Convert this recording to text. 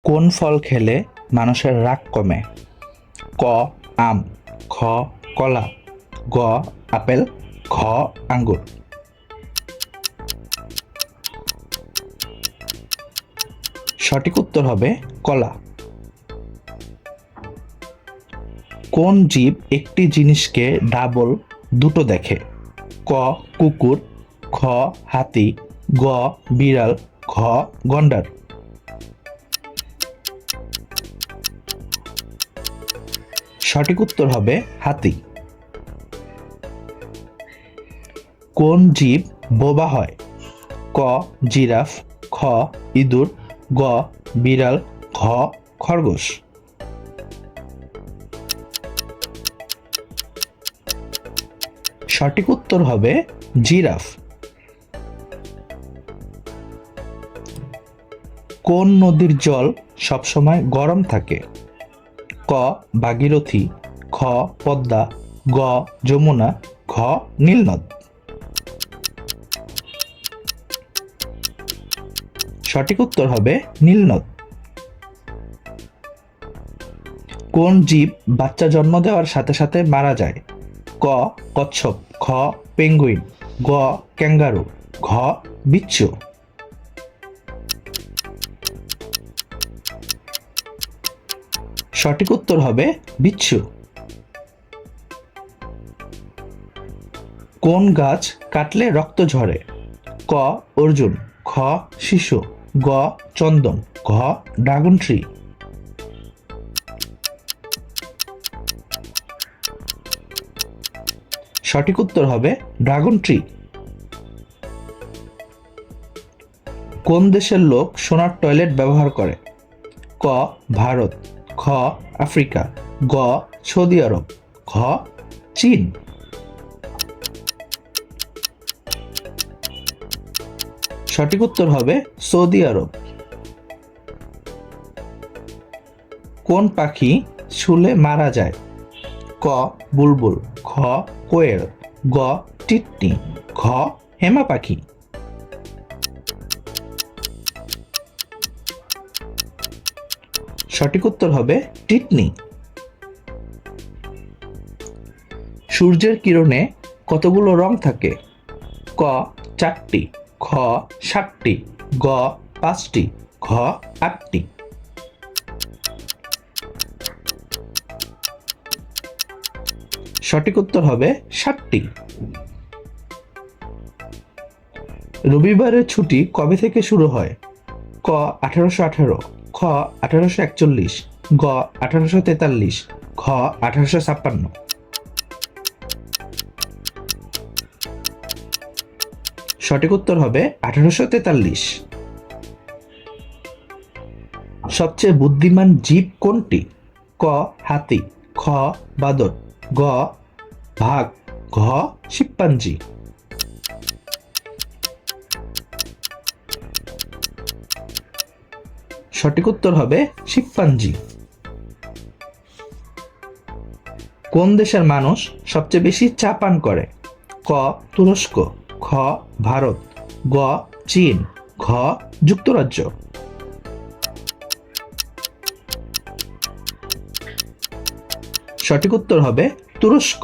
কোন ফল খেলে মানুষের রাগ কমে? ক. আম, খ. কলা, গ. আপেল, ঘ. আঙ্গুর। সঠিক উত্তর হবে কলা। কোন জীব একটি জিনিসকে ডাবল দুটো দেখে? ক. কুকুর, খ. হাতি, গ. বিড়াল, ঘ. গন্ডার। সঠিক উত্তর হবে হাতি। কোন জীব বোবা হয়? ক. জিরাফ, খ. ইঁদুর, গ. বিড়াল, ঘ. খরগোশ। সঠিক উত্তর হবে জিরাফ। কোন নদীর জল সবসময় গরম থাকে? ক. ভাগীরথী, খ. পদ্মা, গ. যমুনা, ঘ. নীলনদ। সঠিক উত্তর হবে নীলনদ। কোন জীব বাচ্চা জন্ম দেওয়ার সাথে সাথে মারা যায়? ক. কচ্ছপ, খ. পেঙ্গুইন, গ. ক্যাঙ্গারু, ঘ. বিচ্ছু। সঠিক উত্তর হবে বিচ্ছু। কোন গাছ কাটলে রক্ত ঝরে? ক. অর্জুন, খ. শিশু, গ. চন্দন, ঘ. Dragon tree. সঠিক উত্তর হবে ড্রাগন ট্রি। কোন দেশের লোক সোনার টয়লেট ব্যবহার করে? ক. ভারত, খ. আফ্রিকা, গ. সৌদি আরব, ঘ. চীন। সঠিক উত্তর হবে সৌদি আরব। কোন পাখি শুলে মারা যায়? ক. বুলবুল, খ. কোয়েল, গ. টিটনি, ঘ. হেমা পাখি। সঠিক উত্তর হবে টিটনি। সূর্যের কিরণে কতগুলো রং থাকে? ক. 4টি, খ. 7টি, গ. 5টি, ঘ. 8টি। সঠিক উত্তর হবে 7টি। রবিবারের ছুটি কবে থেকে শুরু হয়? ক. 1818, খ. 1841, গ. 1843, ঘ. 1856। সঠিক উত্তর হবে 1843। সবচেয়ে বুদ্ধিমান জীব কোনটি? ক. হাতি, খ. বাদর, গ. বাঘ, ঘ. শিম্পাঞ্জি। সঠিক উত্তর হবে শিম্পাঞ্জি। কোন দেশের মানুষ সবচেয়ে বেশি চা পান করে? ক. তুরস্ক, খ. ভারত, গ. চীন, ঘ. যুক্তরাজ্য। সঠিক উত্তর হবে তুরস্ক।